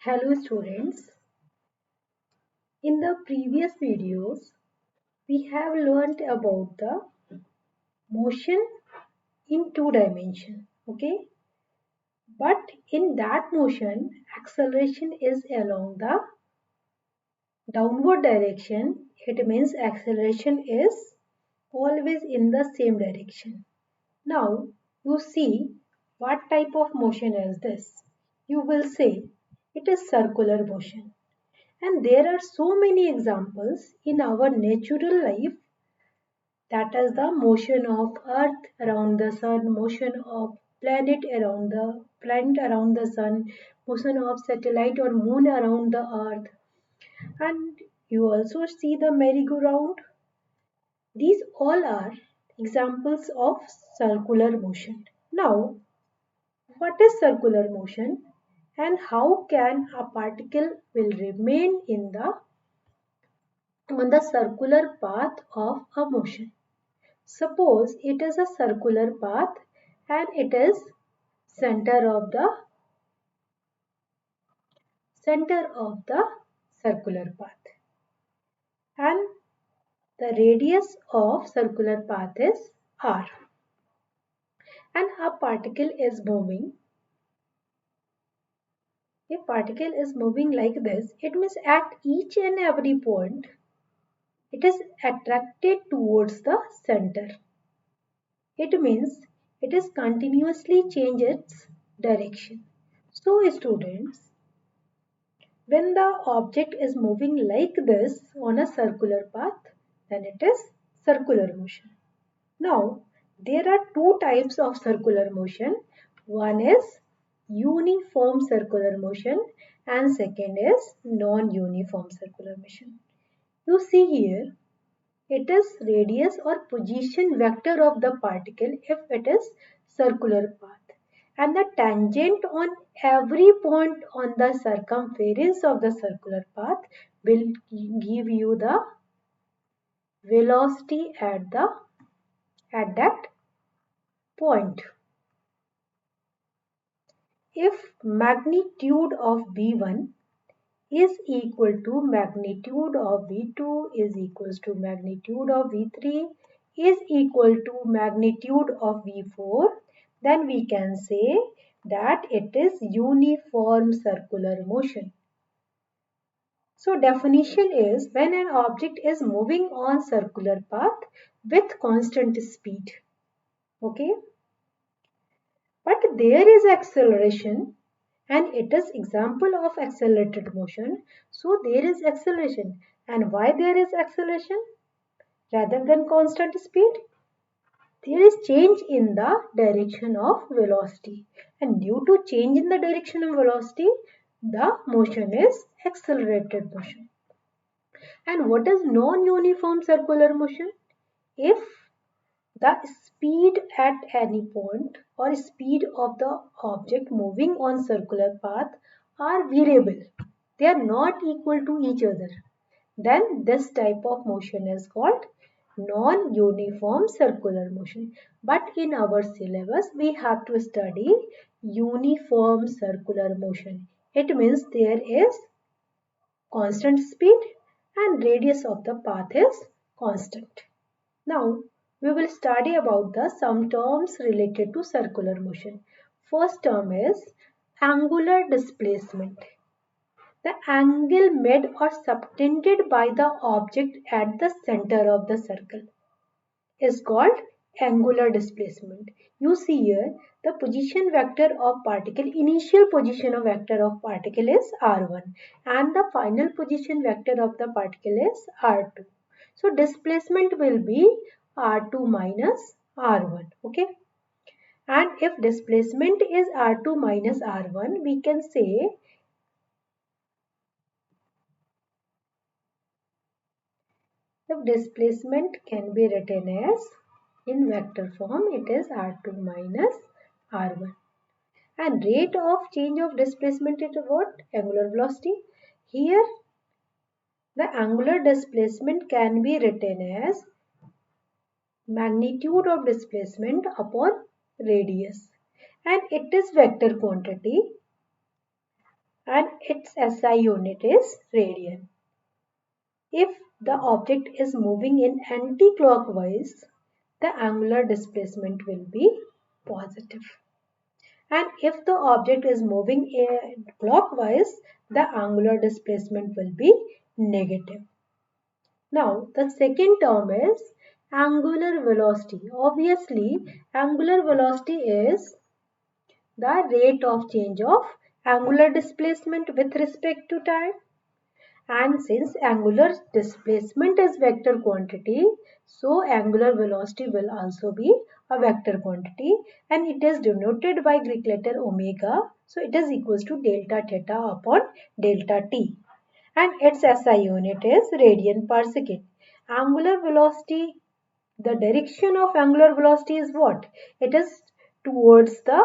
Hello students, in the previous videos we have learnt about the motion in two dimension, okay? But in that motion acceleration is along the downward direction. It means acceleration is always in the same direction. Now you see what type of motion is this? You will say it is circular motion. And there are so many examples in our natural life, that is the motion of earth around the sun, motion of planet around the sun, motion of satellite or moon around the earth. And you also see the merry-go-round. These all are examples of circular motion. Now, what is circular motion and how can a particle will remain in the on the circular path of a motion? Suppose it is a circular path and it is center of the center of the circular path, and the radius of circular path is r, and a particle is moving. If particle is moving like this, it means at each and every point it is attracted towards the center. It means it is continuously change its direction. So students, when the object is moving like this on a circular path, then it is circular motion. Now, there are two types of circular motion. One is uniform circular motion and second is non-uniform circular motion. You see here, it is radius or position vector of the particle if it is circular path, and the tangent on every point on the circumference of the circular path will give you the velocity at that point. If magnitude of V1 is equal to magnitude of V2 is equals to magnitude of V3 is equal to magnitude of V4, then we can say that it is uniform circular motion. So definition is when an object is moving on circular path with constant speed. Okay, but there is acceleration and it is example of accelerated motion. So there is acceleration. And why there is acceleration rather than constant speed? There is change in the direction of velocity, and due to change in the direction of velocity the motion is accelerated motion. And what is non-uniform circular motion? If the speed at any point or speed of the object moving on circular path are variable. They are not equal to each other. Then this type of motion is called non-uniform circular motion. But in our syllabus we have to study uniform circular motion. It means there is constant speed and radius of the path is constant. Now, we will study about the some terms related to circular motion. First term is angular displacement. The angle made or subtended by the object at the center of the circle is called angular displacement. You see here the position vector of particle, initial position of vector of particle is r1 and the final position vector of the particle is r2. So displacement will be r2 minus r1. Okay. And if displacement is r2 minus r1, we can say if displacement can be written as in vector form, it is r2 minus r1. And rate of change of displacement is what? Angular velocity. Here the angular displacement can be written as magnitude of displacement upon radius, and it is vector quantity, and its SI unit is radian. If the object is moving in anti-clockwise, the angular displacement will be positive. And if the object is moving clockwise, the angular displacement will be negative. Now, the second term is angular velocity. Obviously, angular velocity is the rate of change of angular displacement with respect to time. And since angular displacement is vector quantity, so angular velocity will also be a vector quantity, and it is denoted by Greek letter omega. So it is equals to delta theta upon delta t, and its SI unit is radian per second. Angular velocity, the direction of angular velocity is what? It is towards the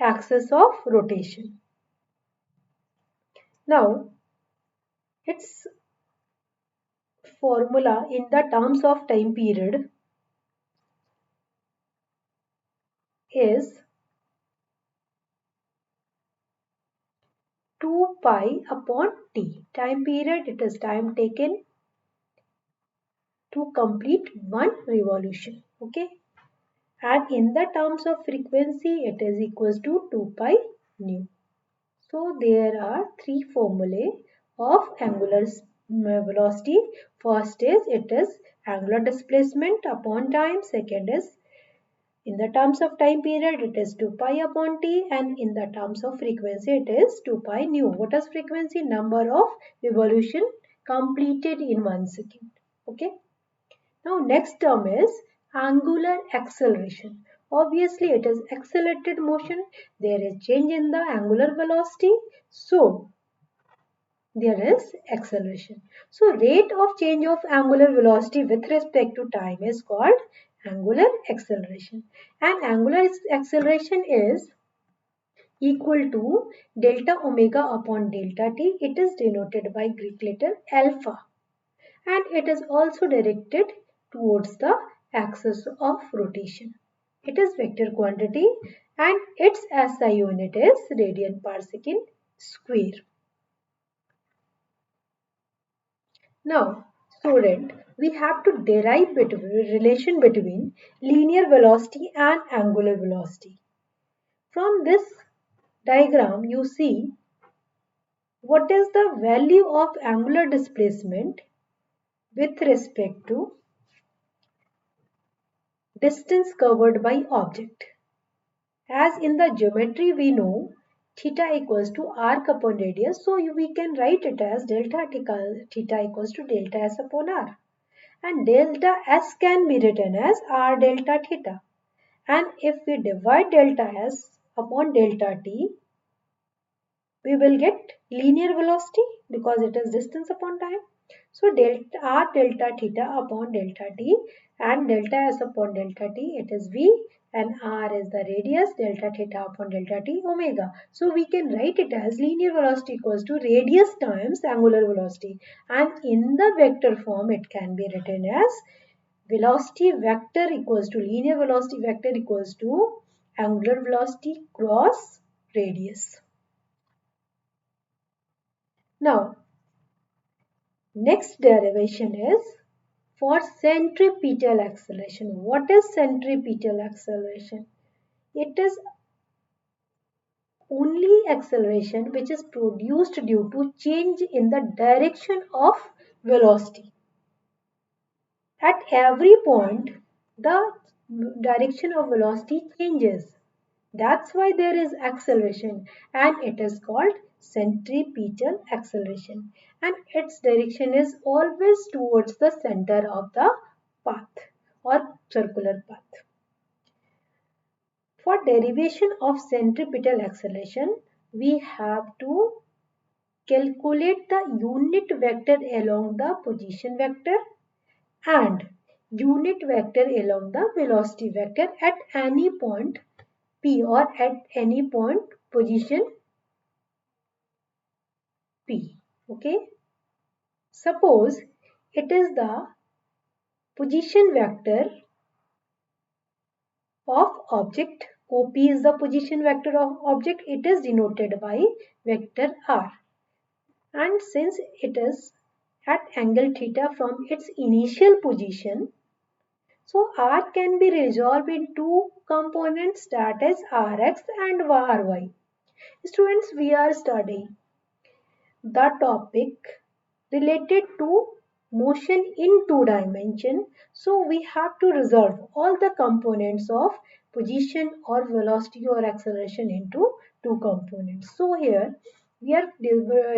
axis of rotation. Now, its formula in the terms of time period is 2 pi upon t. Time period, it is time taken to complete one revolution. Okay. And in the terms of frequency, it is equals to 2 pi nu. So there are three formulae of angular velocity. First is it is angular displacement upon time. Second is in the terms of time period it is 2 pi upon t, and in the terms of frequency it is 2 pi nu. What is frequency? Number of revolution completed in 1 second. Okay. Now next term is angular acceleration. Obviously it is accelerated motion. There is change in the angular velocity. So there is acceleration. So rate of change of angular velocity with respect to time is called angular acceleration. And angular acceleration is equal to delta omega upon delta t. It is denoted by Greek letter alpha, and it is also directed towards the axis of rotation. It is vector quantity and its SI unit is radian per second square. Now, student, we have to derive relation between linear velocity and angular velocity. From this diagram, you see what is the value of angular displacement with respect to distance covered by object. As in the geometry we know theta equals to arc upon radius, so we can write it as delta theta equals to delta s upon r, and delta s can be written as r delta theta, and if we divide delta s upon delta t, we will get linear velocity because it is distance upon time. So delta r delta theta upon delta t, and delta s upon delta t, it is v, and r is the radius, delta theta upon delta t omega. So we can write it as linear velocity equals to radius times angular velocity, and in the vector form it can be written as velocity vector equals to linear velocity vector equals to angular velocity cross radius. Now, next derivation is for centripetal acceleration. What is centripetal acceleration? It is only acceleration which is produced due to change in the direction of velocity. At every point, the direction of velocity changes. That's why there is acceleration, and it is called centripetal acceleration, and its direction is always towards the center of the path or circular path. For derivation of centripetal acceleration, we have to calculate the unit vector along the position vector and unit vector along the velocity vector at any point P or at any point position P. Okay. Suppose it is the position vector of object OP is the position vector of object. It is denoted by vector R. And since it is at angle theta from its initial position, so R can be resolved in two components, that is Rx and Ry. Students, we are studying the topic related to motion in two dimension. So we have to resolve all the components of position or velocity or acceleration into two components. So here we are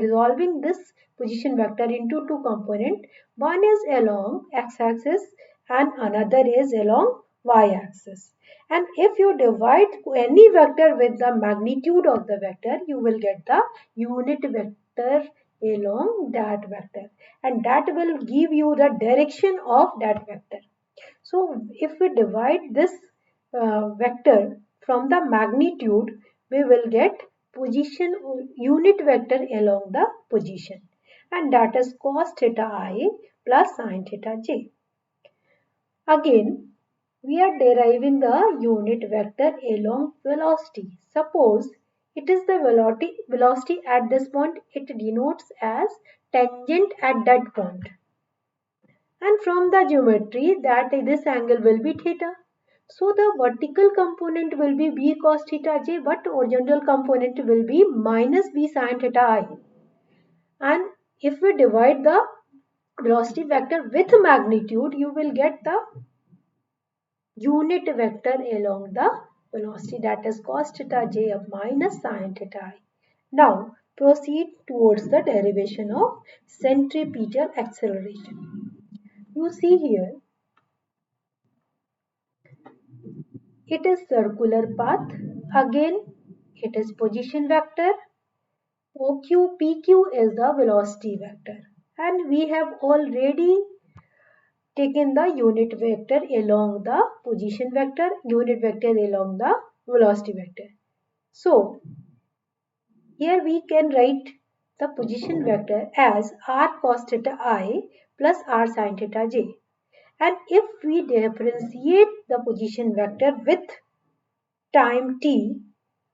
resolving this position vector into two components. One is along x-axis and another is along y-axis. And if you divide any vector with the magnitude of the vector, you will get the unit vector along that vector, and that will give you the direction of that vector. So if we divide this vector from the magnitude, we will get position unit vector along the position, and that is cos theta I plus sin theta j. Again, we are deriving the unit vector along velocity. Suppose it is the velocity at this point, it denotes as tangent at that point. And from the geometry that this angle will be theta. So the vertical component will be b cos theta j, but horizontal component will be minus b sin theta I. And if we divide the velocity vector with magnitude, you will get the unit vector along the velocity, that is cos theta j of minus sin theta I. Now proceed towards the derivation of centripetal acceleration. You see here, it is circular path. Again, it is position vector. OQ, PQ is the velocity vector. And we have already taken the unit vector along the position vector, unit vector along the velocity vector. So, here we can write the position vector as r cos theta I plus r sin theta j. And if we differentiate the position vector with time t,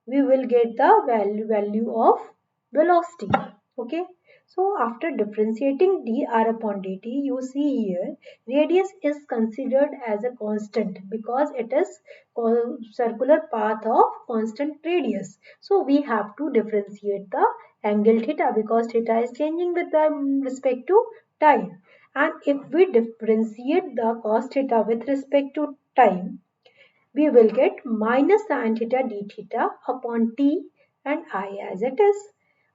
we will get the value of velocity. Okay. So after differentiating dr upon dt, you see here radius is considered as a constant because it is circular path of constant radius. So we have to differentiate the angle theta because theta is changing with the respect to time. And if we differentiate the cos theta with respect to time, we will get minus sin theta d theta upon t and I as it is.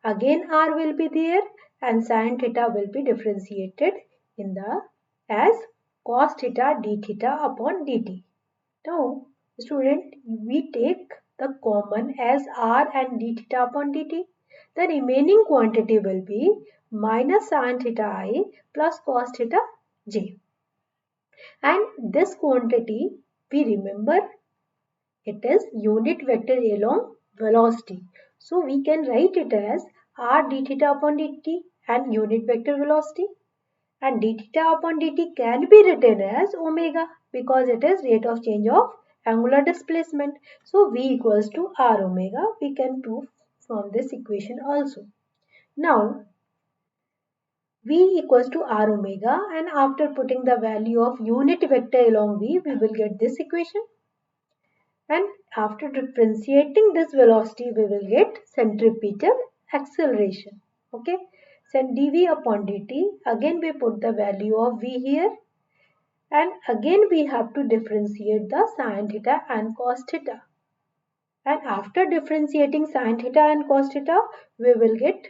Again r will be there and sin theta will be differentiated in the as cos theta d theta upon dt. Now student, we take the common as r and d theta upon dt. The remaining quantity will be minus sin theta I plus cos theta j. And this quantity, we remember, it is unit vector along velocity. So we can write it as r d theta upon dt and unit vector velocity. And d theta upon dt can be written as omega because it is rate of change of angular displacement. So v equals to r omega. We can prove from this equation also. Now v equals to r omega, and after putting the value of unit vector along v, we will get this equation. And after differentiating this velocity, we will get centripetal acceleration. Okay. So dv upon dt, again we put the value of v here. And again we have to differentiate the sin theta and cos theta. And after differentiating sin theta and cos theta, we will get,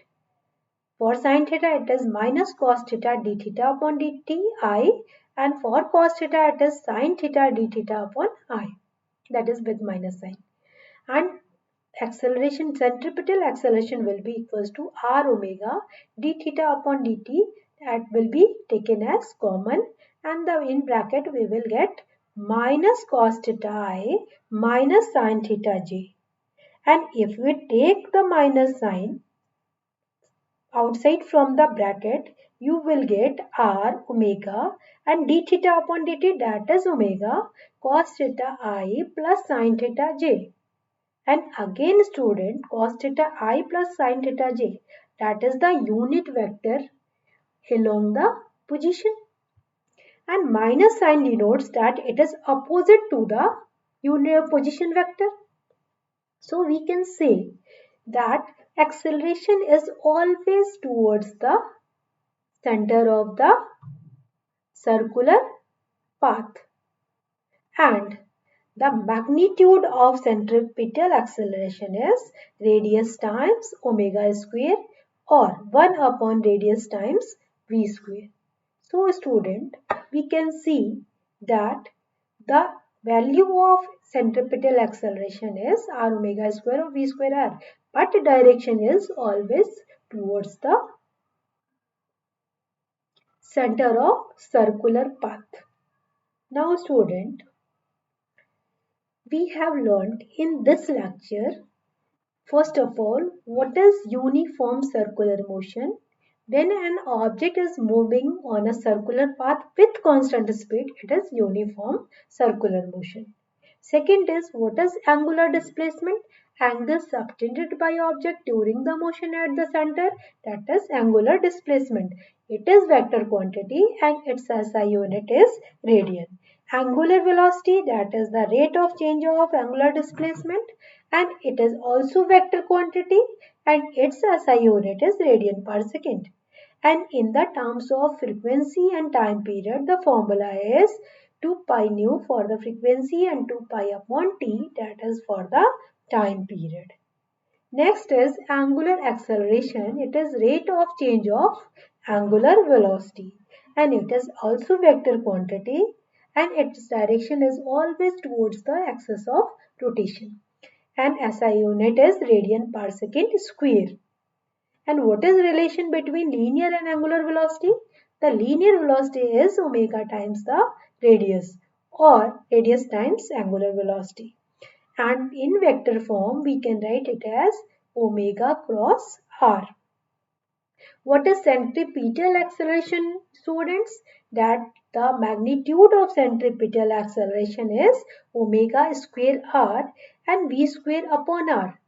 for sin theta it is minus cos theta d theta upon dt I, and for cos theta it is sin theta d theta upon I, that is with minus sign. And acceleration, centripetal acceleration will be equals to r omega d theta upon dt, that will be taken as common, and the in bracket we will get minus cos theta I minus sin theta j. And if we take the minus sign outside from the bracket, you will get r omega and d theta upon dt, that is omega cos theta I plus sin theta j. And again student, cos theta I plus sin theta j, that is the unit vector along the position, and minus sign denotes that it is opposite to the unit position vector. So we can say that acceleration is always towards the center of the circular path, and the magnitude of centripetal acceleration is radius times omega square, or 1 upon radius times v square. So student, we can see that the value of centripetal acceleration is r omega square or v square r, but direction is always towards the center of circular path. Now student, we have learned in this lecture, first of all, what is uniform circular motion? When an object is moving on a circular path with constant speed, it is uniform circular motion. Second is, what is angular displacement? Angle subtended by object during the motion at the center, that is angular displacement. It is vector quantity and its SI unit is radian. Angular velocity, that is the rate of change of angular displacement, and it is also vector quantity and its SI unit is radian per second. And in the terms of frequency and time period, the formula is 2 pi nu for the frequency and 2 pi upon t, that is for the time period. Next is angular acceleration. It is rate of change of angular velocity, and it is also vector quantity and its direction is always towards the axis of rotation, and SI unit is radian per second square. And what is relation between linear and angular velocity? The linear velocity is omega times the radius, or radius times angular velocity. And in vector form, we can write it as omega cross r. What is centripetal acceleration, students? That the magnitude of centripetal acceleration is omega square r and v square upon r,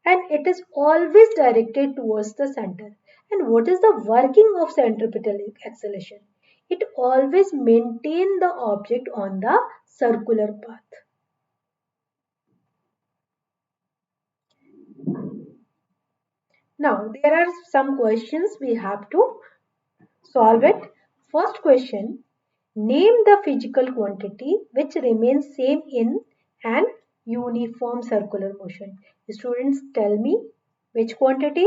and it is always directed towards the center. And what is the working of centripetal acceleration? It always maintains the object on the circular path. Now there are some questions we have to solve it. First question, name the physical quantity which remains same in an uniform circular motion. Students, tell me which quantity?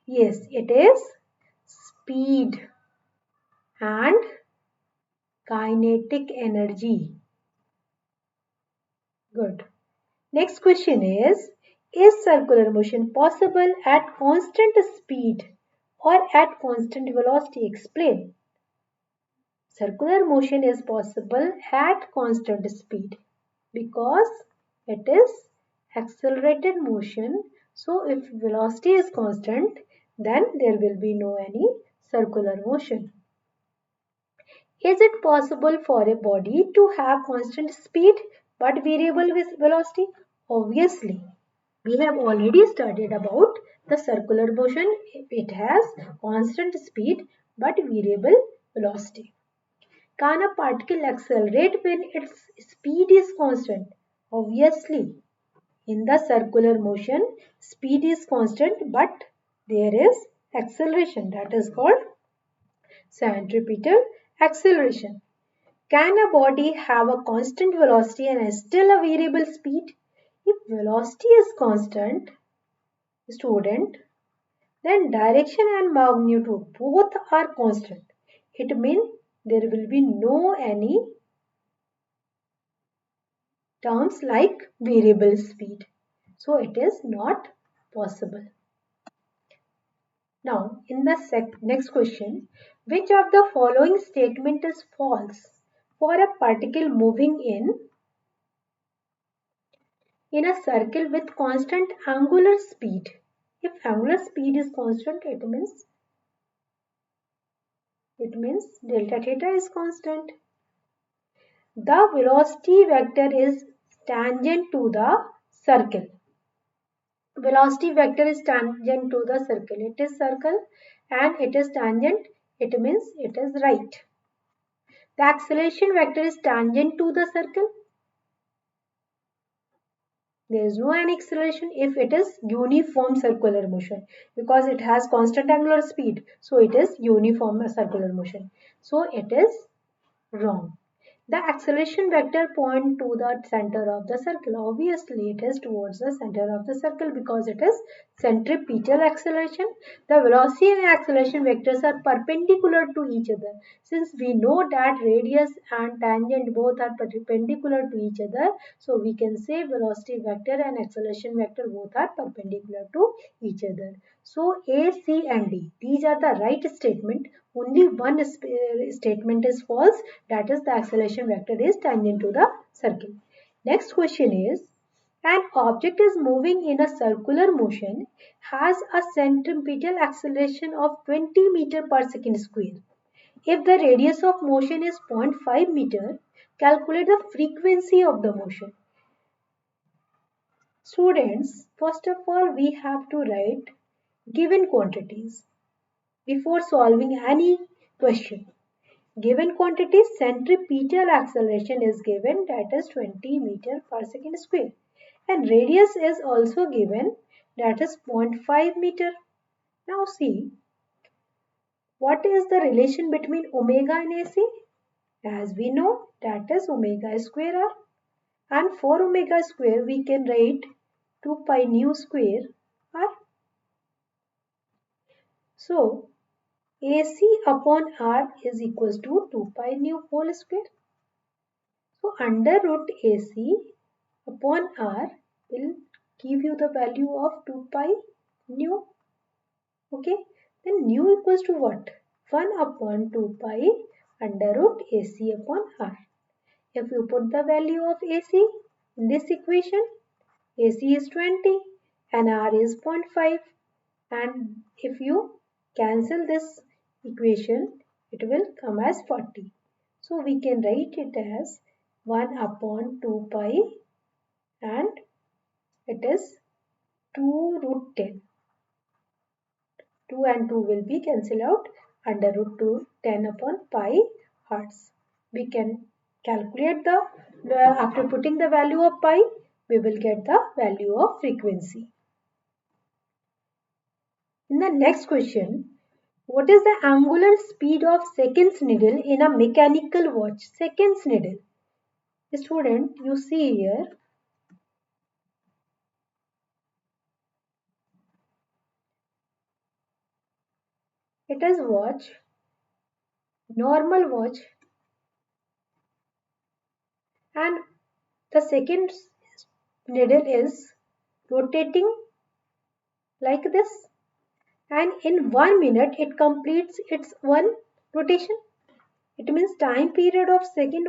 Yes, it is speed and kinetic energy. Good. Next question is circular motion possible at constant speed or at constant velocity? Explain. Circular motion is possible at constant speed because it is accelerated motion. So if velocity is constant, then there will be no any circular motion. Is it possible for a body to have constant speed but variable velocity? Obviously. We have already studied about the circular motion. It has constant speed but variable velocity. Can a particle accelerate when its speed is constant? Obviously. In the circular motion, speed is constant but there is acceleration, that is called centripetal acceleration. Can a body have a constant velocity and still a variable speed? If velocity is constant, student, then direction and magnitude both are constant. It means there will be no any terms like variable speed. So it is not possible. Now in the next question, which of the following statement is false for a particle moving in a circle with constant angular speed? If angular speed is constant, it means delta theta is constant. The velocity vector is tangent to the circle. Velocity vector is tangent to the circle. It is circle and it is tangent. It means it is right. The acceleration vector is tangent to the circle. There is no any acceleration if it is uniform circular motion because it has constant angular speed. So it is uniform circular motion. So it is wrong. The acceleration vector point to the center of the circle. Obviously, it is towards the center of the circle because it is centripetal acceleration. The velocity and acceleration vectors are perpendicular to each other. Since we know that radius and tangent both are perpendicular to each other, so we can say velocity vector and acceleration vector both are perpendicular to each other. So A, C and D, these are the right statement. Only one statement is false, that is the acceleration vector is tangent to the circle. Next question is, an object is moving in a circular motion has a centripetal acceleration of 20 meter per second square. If the radius of motion is 0.5 meter, calculate the frequency of the motion. Students, first of all we have to write given quantities before solving any question. Given quantity centripetal acceleration is given, that is 20 meter per second square, and radius is also given, that is 0.5 meter. Now see, what is the relation between omega and AC? As we know, that is omega square r, and for omega square we can write 2 pi nu square r. So AC upon r is equals to 2 pi nu whole square. So under root AC upon r will give you the value of 2 pi nu. Okay, then nu equals to what? 1 upon 2 pi under root AC upon r. If you put the value of AC in this equation, AC is 20 and r is 0.5, and if you cancel this equation, it will come as 40. So we can write it as 1 upon 2 pi and it is 2 root 10. 2 and 2 will be cancelled out, under root 2 10 upon pi hertz. We can calculate after putting the value of pi, we will get the value of frequency. In the next question, what is the angular speed of seconds needle in a mechanical watch? Seconds needle. Student, you see here, it is watch, normal watch, and the seconds needle is rotating like this, and in 1 minute it completes its one rotation. It means time period of second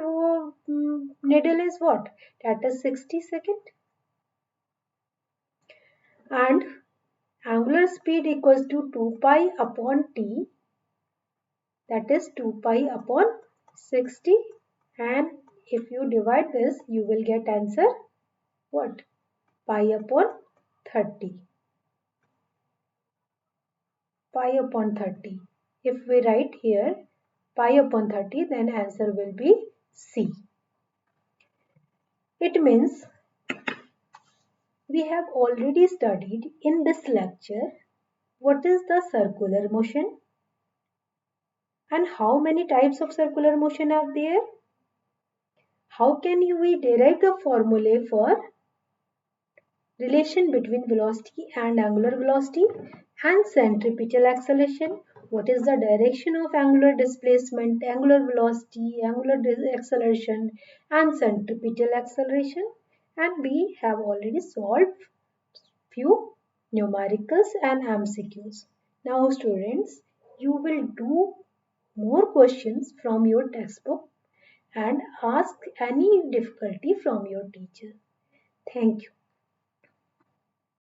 needle is what? That is 60 seconds. And angular speed equals to 2 pi upon t, that is 2 pi upon 60, and if you divide this you will get answer what? Pi upon 30. Pi upon 30. If we write here pi upon 30, then answer will be C. It means we have already studied in this lecture what is the circular motion and how many types of circular motion are there. How can we derive the formulae for relation between velocity and angular velocity and centripetal acceleration? What is the direction of angular displacement, angular velocity, angular acceleration and centripetal acceleration? And we have already solved few numericals and MCQs. Now students, you will do more questions from your textbook and ask any difficulty from your teacher. Thank you.